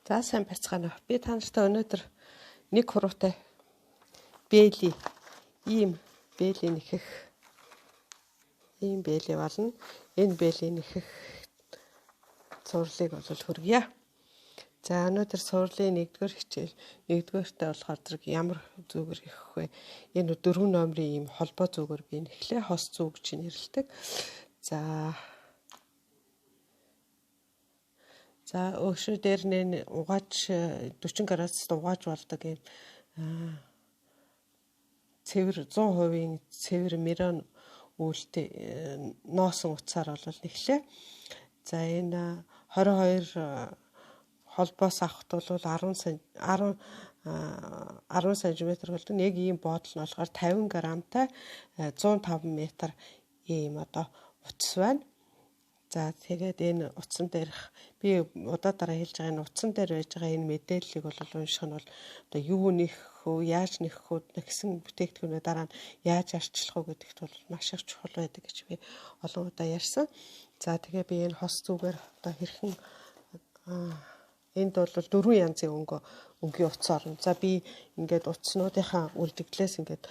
За сайн байцгаана. Би та нартай өнөөдөр нэг хуруутай бэйли нэхэх ийм бэйли болно. Энэ бэйли нэхэх сурлыг бол хүргье. За өнөөдөр сурлын 1-р хичээл 1-ртэй болохоор зэрэг ямар зүгээр хийх вэ? Энэ 4 номерын ийм холбоо зүгээр би нэхлээ. Хос зүг гэж нэрлэдэг. За өшөө дээр нэ угааж 40 градуст угааж болдог юм. Цэвэр 100% цэвэр мерон үүлтэй носон утсаар бол нэхлээ. За энэ 22 холбоос авахт бол 10 см болдог. Нэг ийм бодол нь болохоор 50 грамтай 105 м ийм утас байна. За тэгээд энэ утсан дээрх би удаа дараа хэлж байгаа энэ утсан дээр байж байгаа энэ мэдээллийг бол унших нь бол одоо юу нэхэх үү, яаж нэхэх үү, гэсэн бүтээгдэхүүнээ дараа нь яаж арчлах уу гэдэгт бол маш их чухал байдаг гэж би олон удаа ярьсан. За тэгээ би энэ хос зүгээр одоо хэрхэн энд бол 4 янзын өнгийн утас орно. За би ингээд утаснуудынхаа үлдэгдлээс ингээд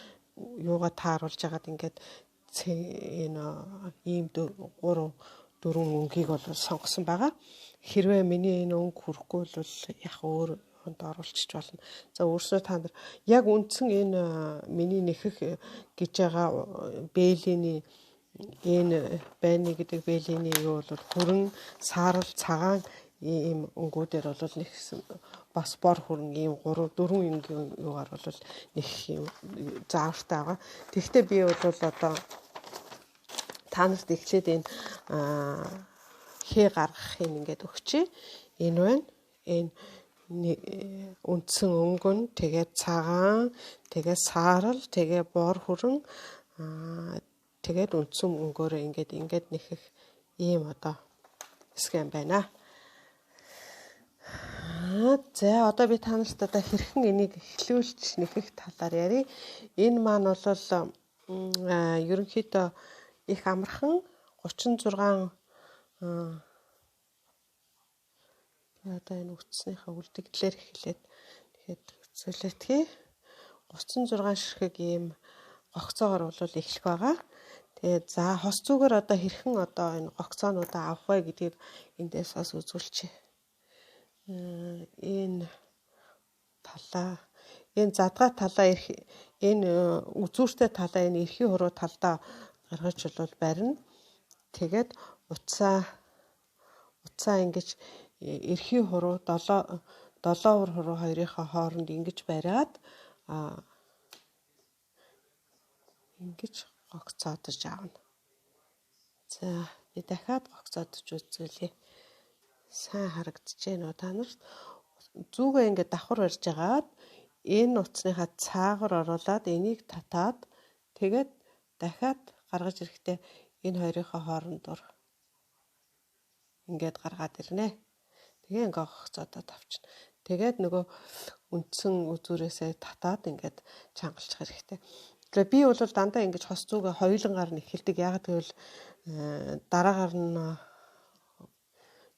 юугаа тааруулж агаад ингээд энэ ийм 4 өнгийг бол сонгосон байгаа. Хэрвээ миний энэ өнг хүрэхгүй бол яг өөр хонд оруулчих болно. За өөрсдөө та нар яг үндсэн энэ миний нэхэх гэж байгаа бэйлийн энэ байны гэдэг бэйлийн юу бол хүрэн, саарал, цагаан ийм өнгүүдээр бол нэгсэн бас бор хүрэн ийм 4 өнгийн юугаар бол нэг юм заавартай байгаа. Тэгэхдээ би бол одоо та нарт эхлээд энэ хээ гаргахыг ингээд өгчээ. Энэ байна. Энэ үндсэн өнгөн, тэгээд цагаан, тэгээд саарал, тэгээд бор хүрэн, тэгээд үндсэн өнгөөрөө ингээд нэхэх ийм схем байна. За одоо би та нарт хэрхэн энийг эхлүүлж нэхэх талаар ярив. Энэ маань бол ерөнхийдөө их амархан 36 одоо энэ утасныхаа үлдэгдлээр эхлээд тэгэхэд үзүүлээдгий 36 ширхэг ийм гогцоогоор бол эхлэх байгаа. Тэгээд за хос зүгээр одоо хэрхэн энэ гогцоонуудаа авах вэ гэдгийг эндээс бас үзүүлчихье. Энэ талаа энэ задгай талаа энэ үзүүртэй талаа энэ эрхийн хуруу талдаа гаргаж бол барина. Тэгээд утсаа ингэж эрхийн хуруу 7 хуруу хоёрынхаа хооронд ингэж бариад ингэж гогцоодож аавна. За би дахиад гогцоодож үзүүлье. Сайн харагдчихэв нөө та нарт. Зүгээ ингэ давхар барьж агаад энэ утасныхаа цаагаар оруулаад энийг татаад тэгээд дахиад гаргаж ирэхдээ энэ хоёрынхаа хоорондор ингээд гаргаад ирнэ. Тэгээ ингээ гогцоодод авчна. Тэгээд нөгөө үндсэн үзүүрээсээ татаад ингээд чангалчих хэрэгтэй. Тэгээ би бол дандаа ингэж хос зүгээ хоёулангаар нь эхэлдэг. Яг тэгвэл дараагаар нь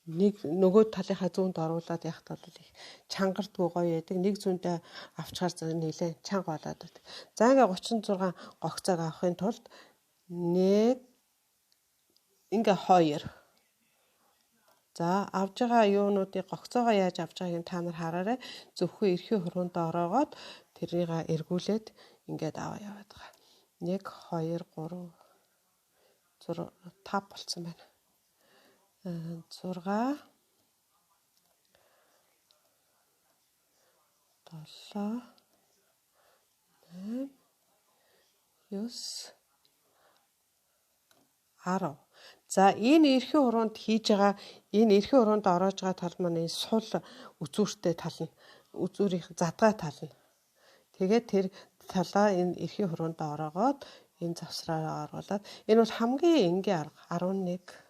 нэг нөгөө талынхаа зүүнд оруулаад яхад бол их чангардгүй гоё яадаг. Нэг зүүндээ авчгаар нэлээ чанга болоод байдаг. За ингээ 36 гогцоог авахын тулд нэг ингээ 2. За авж байгаа юунуудыг гогцоогоо яаж авж байгааг та нар хараарай. Зөвхөн эрхийн хуруунд ороогоод тэрийг эргүүлээд ингээд аваа яваад байгаа. 1 2 3 4 5 болцсон байна. 6 7 8 9 10. За энэ эрхийн хуруунд хийж байгаа энэ эрхийн хуруунд ороож байгаа тал маань энэ сул үзүүртэй тал нь үзүүрийн задгай тал нь. Тэгээд тэр талаа энэ эрхийн хуруунд ороогоод энэ завсраараа оруулаад энэ бол хамгийн энгийн арга 11 12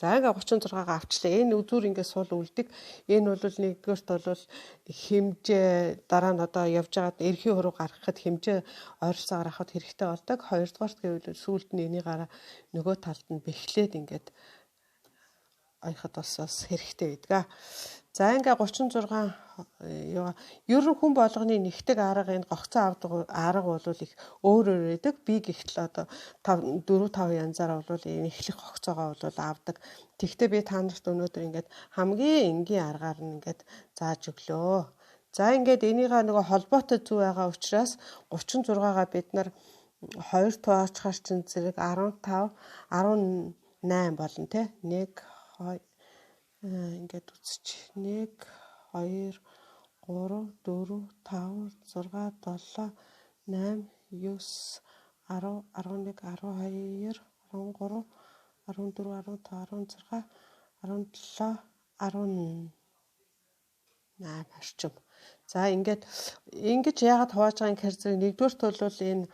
За ингээ 36-га авчлаа. Энэ үзүүр ингээ сул үлдэг. Энэ бол нэгдүгээрт бол хэмжээ дараа нь одоо явж байгаад эрхийн хуруу гаргахад хэмжээ ойролцоогоор авахд хэрэгтэй болдог. Хоёрдугаарт гэвэл сүүлд нь энийгаараа нөгөө талд нь бэхлээд ингээд ойход бас хэрэгтэй байдаг. За ингээ 36 ер нь хүн болгоны нэгтгэг арга энэ гогцоо авдаг арга бол их өөр байдаг. Би гэхдээ одоо 4-5 янзаар бол энэ эхлэх гогцоогоо бол авдаг. Тэгвэл би та нарт өнөөдөр ингээд хамгийн энгийн аргаар нь ингээд зааж өглөө. За ингээд энийгээ нөгөө холбоотой зүй байгаа учраас 36-га бид нар 2 тооцохоор чинь зэрэг 15 18 болно те. 1 2 ингээд үзчих. 1 2 3 4 5 6 7 8 9 10 11 12 13 14 15 16 17 18 орчим. За ингээд ингэж яагаад хувааж байгаа юм гэхээр зэрэг нэгдүгээрт бол энэ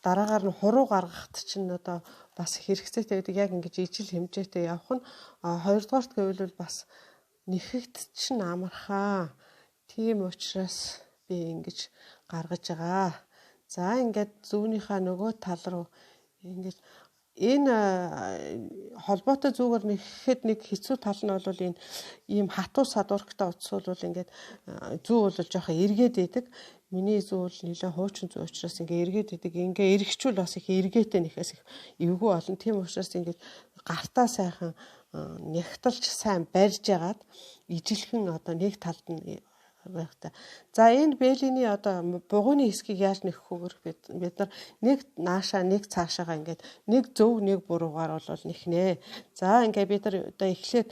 дараагаар нь хуруу гаргахт чинь одоо бас хэрэгцээтэй байдаг. Яг ингэж ижил хэмжээтэй явах нь хоёрдугаарт гэвэл бас нэхэгт чинь амархаа. Тийм учраас би ингэж гаргаж байгаа. За ингээд зүүнийхээ нөгөө тал руу ингэж энэ холбоотой зүгээр нэхэхэд нэг хэцүү тал нь бол энэ ийм хатуу садуурхтай утас бол ингээд зүү бол жоохон эргээд идэг. Миний зүү бол нэлээ хуучин зүү учраас ингээ эргээд идэг. Ингээ эргэчүүл бас их эргээтэй нэхээс их эвгүй олон. Тийм учраас ингээд гартаа сайхан нягталж сайн барьж ягаад ижилхэн одоо нэг талд нь байхтай. За энэ бэлиний одоо бугууны хэсгийг яаж нэххүүгээр бид нар нэг наашаа нэг цаашаага ингээд нэг зөв нэг буруугаар бол нэхнэ. За ингээд бид нар одоо эхлээд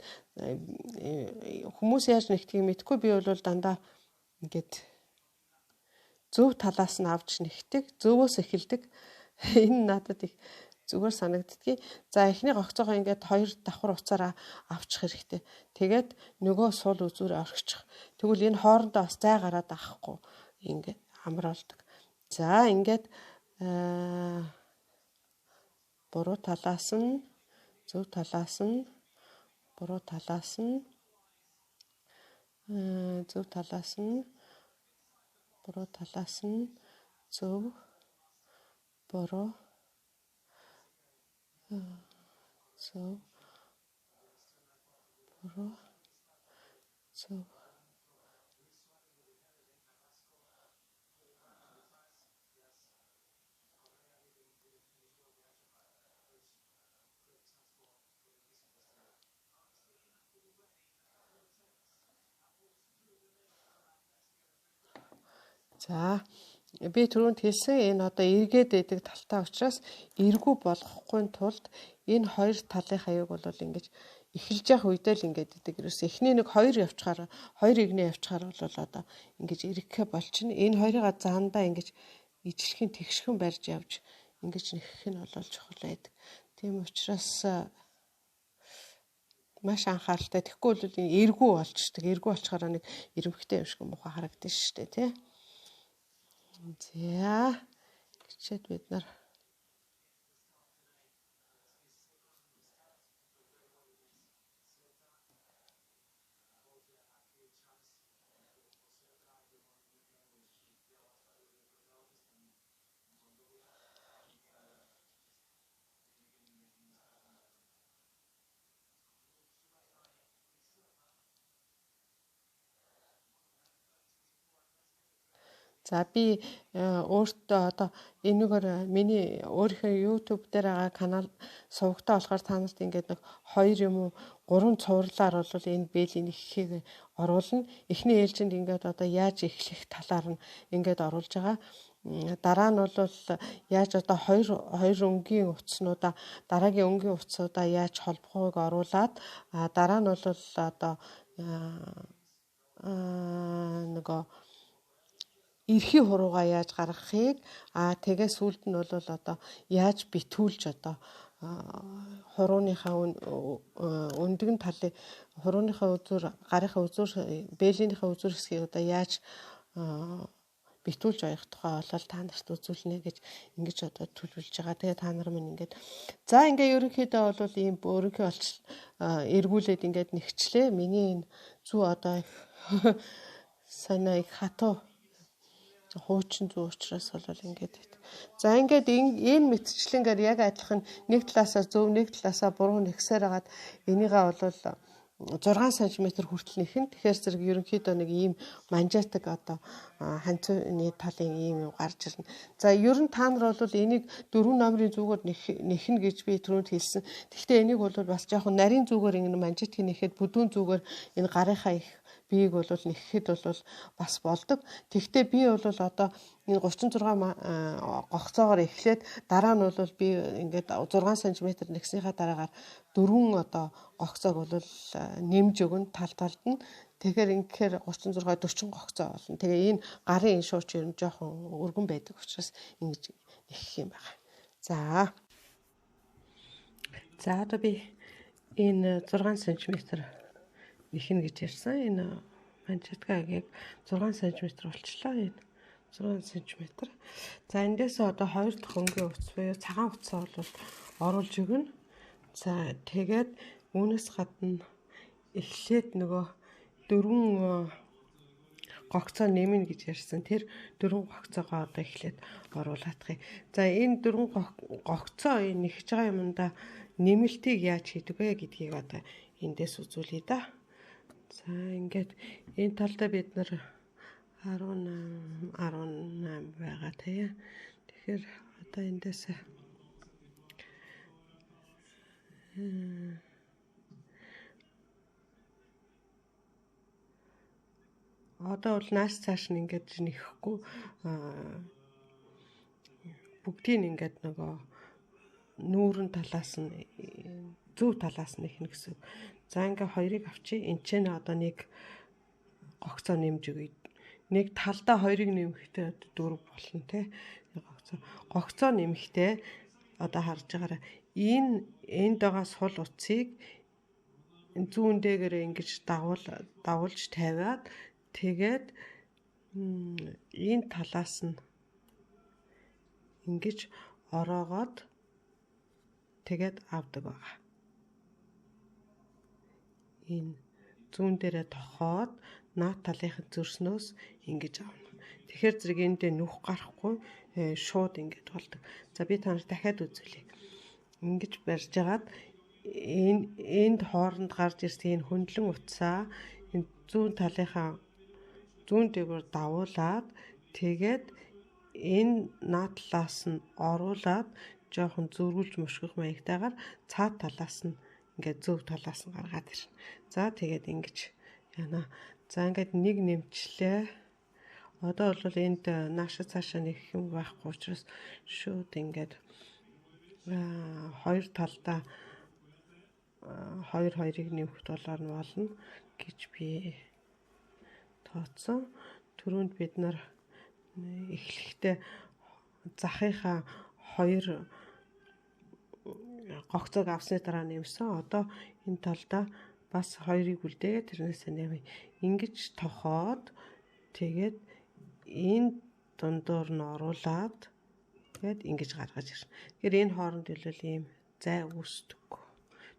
хүмүүс яаж нэхтгийг мэдгүй би бол дандаа ингээд зөв талаас нь авч нэхдэг, зөвөөс эхэлдэг. Энэ надад их зүгээр санагддгийг. За эхний гогцоогоо ингээд 2 давхар уцаараа авчих хэрэгтэй. Тэгээд нөгөө сул үзүүрээ орхичих. Тэгвэл энэ хоорондоо бас зай гараад авахгүй ингээд амар болдог. За ингээд буруу талаас нь, зөв талаас нь, буруу талаас нь, зөв талаас нь, буруу талаас нь, зөв, буруу, зөв, буруу, зөв. За би түрүүнд хэлсэн энэ одоо эргээд байдаг талтай учраас эргүү болгохгүй тулд энэ хоёр талын хаяг бол ингэж эхэлж явах үедээ л ингэж идэг. Ерөөс эхний нэг хоёр явчихаар хоёр игнээ явчихаар бол одоо ингэж эргэхэ болчихно. Энэ хоёрыгаа заандаа ингэж ижилхэн тэгшхэн барьж явж ингэж нэхэх нь бол чухал байдаг. Тийм учраас маш анхааралтай. Тэгэхгүй бол энэ эргүү болчихдог. Эргүү болчихоор нэг ирэмхтэй юм шиг муухай харагдаж штэ тий. За гिचээд бид нар за би өөртөө одоо энэгээр миний өөрийнхөө YouTube дээр байгаа канал сувагтаа болохоор та нарт ингээд нэг 2 юм уу 3 цувралаар бол энэ бэлийн ихийг оруулна. Эхний ээлжинд ингээд одоо яаж эхлэх талаар нь ингээд оруулж байгаа. Дараа нь бол яаж одоо хоёр өнгийн утаснуудаа дараагийн өнгийн утасуудаа яаж холбохыг оруулаад дараа нь бол одоо нөгөө эрхийн хуруугаа яаж гаргахыг тэгээ сүлд нь бол одоо яаж битүүлж одоо хурууныхаа өндгөн талын хурууныхаа үзүүр гарынхаа үзүүр бэлийнхаа үзүүр хэсгийг одоо яаж битүүлж оёх тухай болол та нарт үзүүлнэ гэж ингэж одоо төлөвлөж байгаа. Тэгээ та нар минь ингээд за ингээ ерөнхийдөө бол ийм өөрийнхөө олч эргүүлээд ингээд нэгчлээ. Миний энэ зүү одоо их санаа их хатуу хуучин зүү учраас бол ингээд байт. За ингээд энэ мэтчлэнгээр яг адилхан нэг талаасаа зөв нэг талаасаа буруу нэгсээр хагаад энийгээ бол 6 см хүртэл нэхэн. Тэгэхээр зэрэг ерөнхийдөө нэг ийм манжаатаг одоо ханцууны талын ийм юм гарч ирнэ. За ер нь та нар бол энийг 4 номерын зүгээр нэхнэ гэж би түрүүнд хэлсэн. Гэхдээ энийг бол бас жоохон нарийн зүгээр ингэ манжаатгийг нэхэд бүдүүн зүгээр энэ гарынхаа их биеийг бол нэхэхэд бол бас болдог. Тэгвэл би бол одоо энэ 36 гогцоогоор эхлээд дараа нь бол би ингээд 6 см нэгснийхаа дараагаар 4 одоо гогцоог бол нэмж өгнө тал талд нь. Тэгэхээр ингээд 36 40 гогцоо болно. Тэгээ энэ гарын энэ шууч ер нь жоохон өргөн байдаг учраас ингэж нэхэх юм байна. За одоо би энэ 6 см нэхнэ гэж ярьсан. Энэ манжаатгаг яг 6 см болчлоо. Энэ 6 см. За эндээс одоо 2 дахь өнгийн утас буюу цагаан утсаа бол оруулж өгнө. За тэгээд үүнээс гадна эхлээд нөгөө 4 гогцоо нэмнэ гэж ярьсан. Тэр 4 гогцоогоо одоо эхлээд оруулаадах юм. За энэ 4 гогцоо нэхэж байгаа юмда нэмэлтийг яаж хийдэг вэ гэдгийг одоо эндээс үзүүлье да. За ингээд энэ талдаа бид нар 18 байгаа тийм. Тэгэхээр одоо эндээс одоо бол нааш цааш нь ингээд нэхэхгүй бүгдийг ингээд нөгөө нүүрэн талаас нь зөв талаас нь нэхнэ гэсэн. За ингээ хоёрыг авчи. Энд ч нэ одоо нэг гогцоо нэмж өгье. Нэг талдаа хоёрыг нэмэхдээ 4 болно тий. Гогцоо нэмэхдээ одоо харж байгаарай. Энд байгаа сул утсыг зүүн дээгээрээ ингэж дагуулж тавиад тэгээд энэ талаас нь ингэж ороогоод тэгээд авдаг байгаа. Энэ зүүн дээрээ тохоод наад талынхын зөрснөөс ингэж авна. Тэгэхээр зэрэг эндээ нүх гарахгүй шууд ингэж болдог. За би та нарт дахиад үзүүлье. Ингэж барьж агаад энд хооронд гарч ирсэн энэ хөндлөн утсаа энэ зүүн талынхаа зүүн дээгүүр давуулаад тэгээд энэ наад талаас нь оруулаад жоохон зөрүүлж мушгих маягтайгаар цаад талаас нь ингээд зөв талаас нь гаргаад ирнэ. За тэгээд ингэж яана. За ингээд нэг нэмчлээ. Одоо бол энд нааша цаашаа нэг юм байхгүй учраас шууд ингээд хоёр талдаа хоёрыг нэмэх долоор нь болно гэж би тооцсон. Түрүүнд бид нар эхлэхдээ захынхаа 2 гогцоог авсны дараа нэмсэн. Одоо энэ талдаа бас 2-ыг үлдээгээд тэрнээсээ нэмье. Ингэж тохоод тэгээд энэ дундуур нь оруулаад тэгээд ингэж гаргаж ирнэ. Тэгэхээр энэ хооронд хэлвэл ийм зай үүсдэггүй.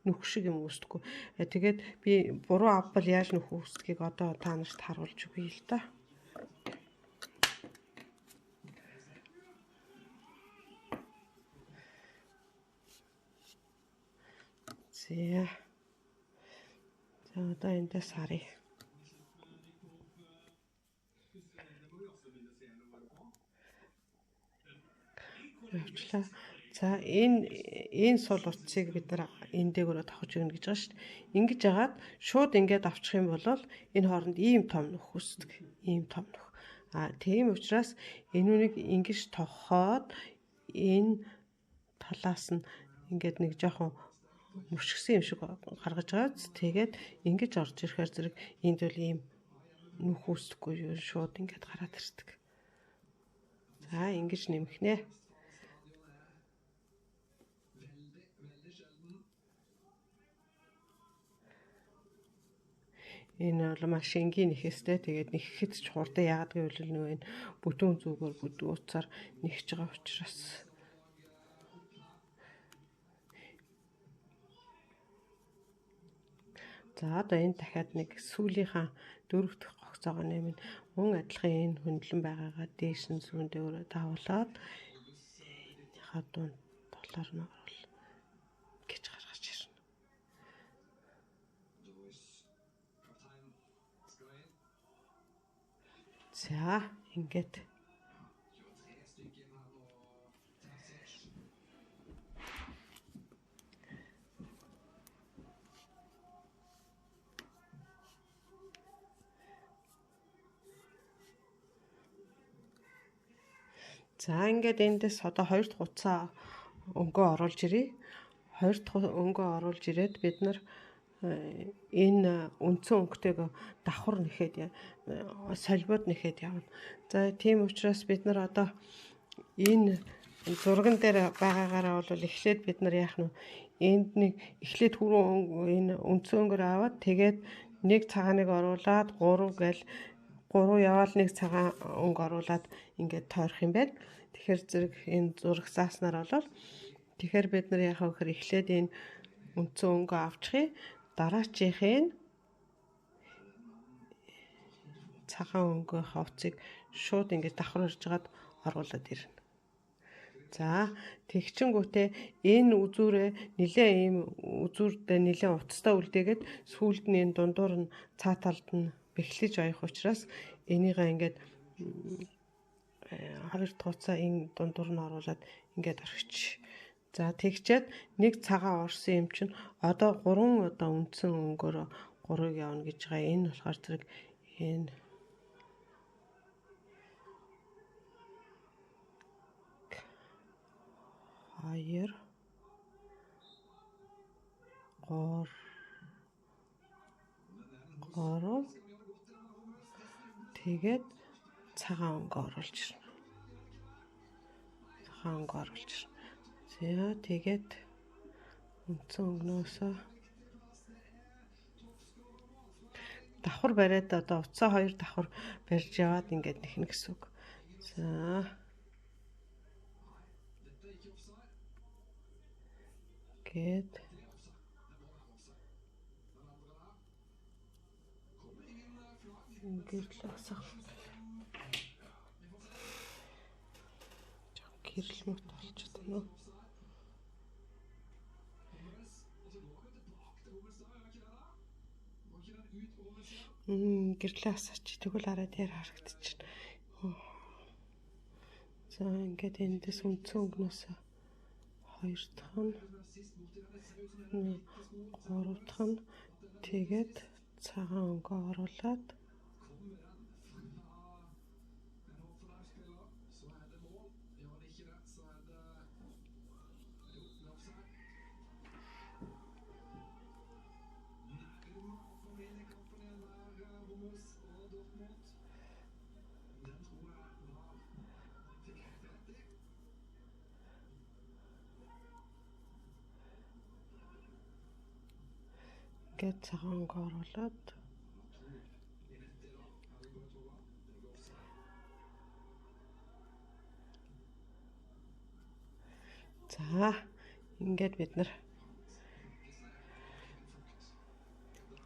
Нүх шиг юм үүсдэггүй. Тэгээд би буруу авбал яаж нүх үүсдгийг одоо та нарт харуулж өгье л да. За одоо эндээс харъя. Явчлаа. За энэ сул утсыг бид нар энэ дээгүүрээ тохож өгнө гэж байгаа шүү дээ. Ингэж яагаад шууд ингээд авчих юм бол энэ хооронд ийм том нүх үүсдэг. Ийм том нүх. Тийм учраас энүүнийг ингэж тохоод энэ талаас нь ингээд нэг жоохон мөшгсөн юм шиг гаргаж байгаа. Тэгээд ингэж орж ирэхээр зэрэг энд бол ийм нүх үүсдэггүй шууд ингээд гараад ирдэг. За ингэж нэмэхнэ. Энэ бол маш энгийн нэхэстэй. Тэгээд нэхэхэд ч хурдан яагаад гэвэл нөгөө энэ бүдүүн зүгээр бүдүүн утсаар нэгж байгаа учраас. За одоо энэ дахиад нэг сүүлийнхаа 4 дахь гогцоогоо нэмэн мөн адилхан энэ хөндлөн байгаагаа дээш нь сүүн дэөрөө давуулаад энийхээ дунд толоор нь оруул гэж гаргаж ирнэ. За ингээд эндээс одоо 2 дахь утсаа өнгөө оруулж ирье. 2 дахь өнгөө оруулж ирээд бид нар энэ үндсэн өнгөтэйг давхар нэхэд солиод нэхэд явна. За тийм учраас бид нар одоо энэ зурган дээр байгаагаараа бол эхлээд бид нар яах нь энд нэг эхлээд түрүү энэ үндсэн өнгөөр аваад тэгээд нэг цагааныг оруулаад 3 гээл 3 яваал нэг цагаан өнгө оруулаад ингээд тойрох юм байна. Тэгэхээр зэрэг энэ зураг зааснаар болол тэгэхээр бид нар яхаа гэхээр эхлээд энэ үндсэн өнгө авчихъя. Дараачийн цагаан өнгөний хавцыг шууд ингээд давхар ирж гаад оруулаад ирнэ. За тэгчингүүтээ энэ үзүүрээ нэлээ ийм үзүүрдээ нэлээ утастай үлдээгээд сүүлд нь энэ дундуур нь цаа талд нь бэхлэж оёх учраас энийгээ ингээд 2 дахь утсаа энэ дундуур нь оруулаад ингээд орхич. За тэгчээд нэг цагаан орсон юм чинь одоо 3 одоо үндсэн өнгөөр 3-ыг явна гэж байгаа. Энэ болохоор зэрэг энэ 2 3 тэгээд цагаан өнгө оруулж ирнэ. Цагаан өнгө оруулж ирнэ. За тэгээд үндсэн өнгнөөсөө давхар бариад одоо утсаа 2 давхар барьж яваад ингээд нэхнэ гэсэн үг. За гээд ингээд л асах. Гэрэл мөт болчиход байна уу? Гэрлээ асаач. Тэгвэл арай дээр харагдчихна. За ингээд эндээс үндсэн өнгнөөс 2 дахь нь 3 дахь нь тэгээд цагаан өнгө оруулаад цагаан өнгө оруулаад за ингээд бид нар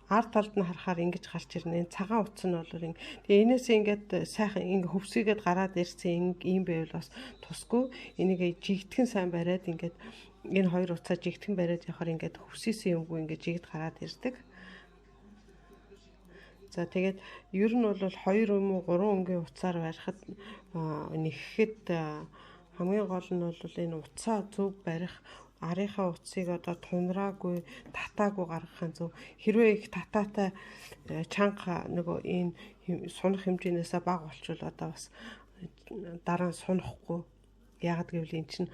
ард талд нь харахаар ингэж гарч ирнэ. Цагаан утас нь бол тэгээ энээс ингээд сайхан ингээ хөвсгийгээд гараад ирсэн юм байвал бас тусгүй. Энийг жигтгэн сайн бариад ингээд энэ 2 утсаа жигтгэн бариад явахаар ингээд хөвсгийсэн юмгүй ингээд жигд гараад ирдэг. За тэгээд ер нь бол 2 юм уу 3 өнгийн утсаар барихад нэхэхэд хамгийн гол нь бол энэ утсаа зөв барих, арийнхаа утсыг одоо тунраагүй, татаагүй гаргахын зөв. Хэрвээ их татаатай чанга нөгөө энэ сунах хэмжээнээсээ бага болчвол одоо бас дараа нь сунахгүй. Яагаад гэвэл эн чинь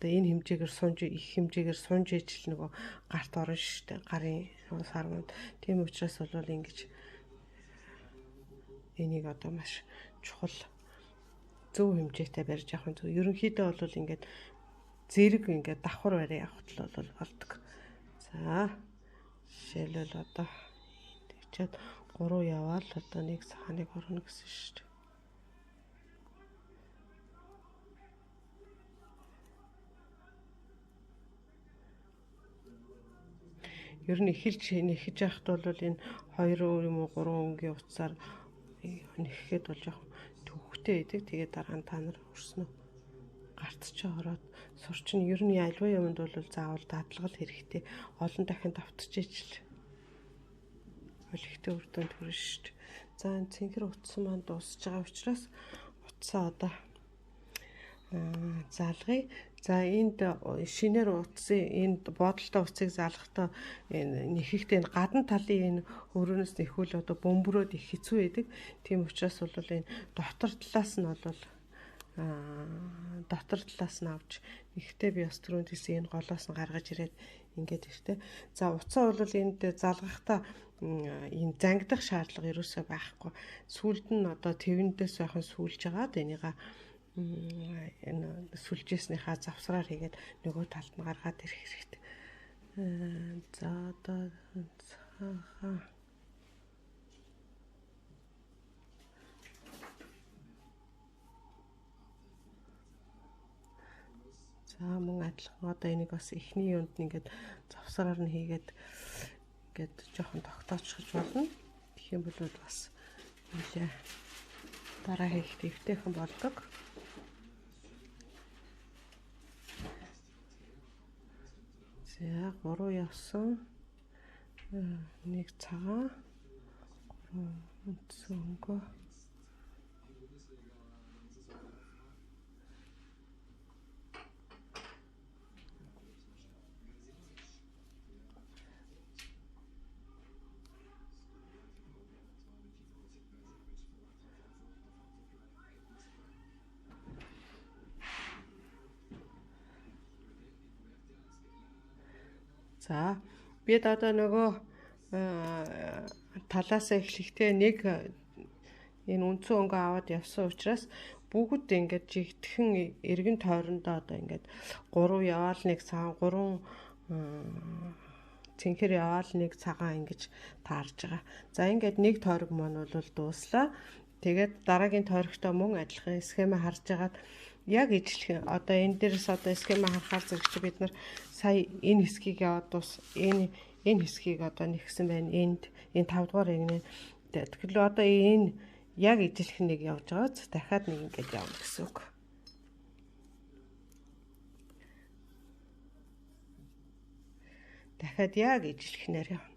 одоо энэ хэмжээгээр сунж их хэмжээгээр сунж ижил нөгөө гарт орно шүү дээ. Гарын сарманд. Тийм учраас бол ингэж энийг одоо маш чухал зөв хэмжээтэй барьж явах нь зөв. Ерөнхийдөө бол ингээд зэрэг ингээд давхар бариа явахт л бол болдог. За жишээлбэл одоо тэгчээд 3 яваал одоо нэг саханыг орно гэсэн шүү дээ. Ер нь эхэлж яхад бол энэ 2 юм уу 3 өнгийн утсаар нэхэхэд бол жоохон төвхтэй байдаг. Тэгээд дараа нь та нар өрснөө гарт ч ороод сурчин ер нь альва юмд бол заавал дадлгал хэрэгтэй. Олон дахин давтчихэж л ихтэй үр дүнд хүрнэ шүү дээ. За энэ цэнхэр утсан маань дуусж байгаа учраас утсаа одоо залгая. За энд шинээр утсын энд бодолтой утсыг залгахдаа нэхэхдээ энэ гадна талын энэ өрөөнөөс нэхвэл одоо бөмбөрөөд их хэцүү байдаг. Тийм учраас бол энэ дотор талаас нь бол дотор талаас нь авч нэхтэй би бас түрүүнд хэлсэн энэ голоос нь гаргаж ирээд ингээд ихтэй. За утсаа бол энд залгахдаа энэ зангидах шаардлага ерөөсөө байхгүй. Сүүлд нь одоо тэвэндээс байхын сүүлж агаад энийга энэ сүлжээснийхаа завсраар хийгээд нөгөө талд нь гаргаад ирэх хэрэгтэй. За одоо за мөн адилхан одоо энийг бас эхний юунд нь ингээд завсраар нь хийгээд ингээд жоохон тогтоочихж болно. Тэгэх юм бол бас нэлээ дараа хийх дэвтэйхэн болдог. За 3 явсан. Нэг цагаан. 3 үндсэн өнгө. За бид одоо нөгөө талаас эхлэхдээ нэг энэ үндсэн өнгө аваад явсан учраас бүгд ингээд жигтгэн эргэн тойрондоо одоо ингээд 3 яваал нэг цагаан 3 цэнхэр яваал нэг цагаан ингэж таарж байгаа. За ингээд нэг тойрог маань бол дууслаа. Тэгээд дараагийн тойрогтой мөн адилхан схемаа харж агаад яг ижлэх одоо энэ дээрээс одоо схемаа харахаар зэрэгч бид нар сая энэ хэсгийг яваад энэ хэсгийг одоо нэгсэн байна. Энд энэ 5 дугаар эгнээ. Тэгэхээр одоо энэ яг ижлэх нэг явж байгаа. Дахиад нэг ингэж явна гэсэн үг. Дахиад яг ижлэхнээр явна.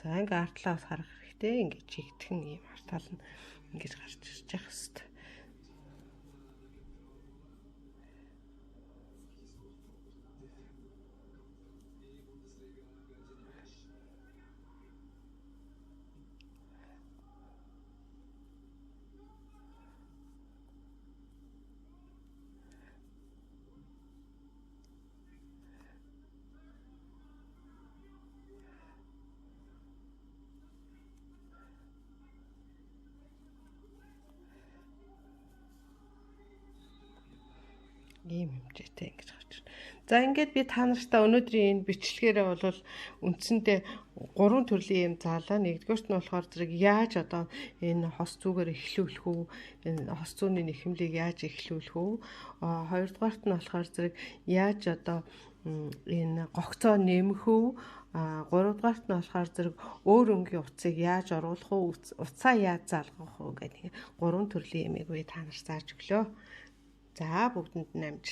За ингээ артлаас харах хэрэгтэй. Ингээ чигтгэн ийм артаал нь ингэж гарч ирж явах хэрэгтэй. Ийм хэмжээтэй ингэж гарч ирнэ. За ингээд би та нартай өнөөдрийн энэ бичлэгээр бол үндсэндээ 3 төрлийн юм заалаа. Нэгдүгээрт нь болохоор зэрэг яаж одоо энэ хос зүүгээр эхлүүлэх үү? Энэ хос зүүнний нэхэмлийг яаж эхлүүлэх үү? Хоёрдугаарт нь болохоор зэрэг яаж одоо энэ гогцоо нэмэх үү? Гуравдугаарт нь болохоор зэрэг өөр өнгийн утсыг яаж оруулах уу? Утсаа яаж залгах уу гэдэг 3 төрлийн юмыг би та нарт зааж өглөө. За бүгдэнд нь амжилт.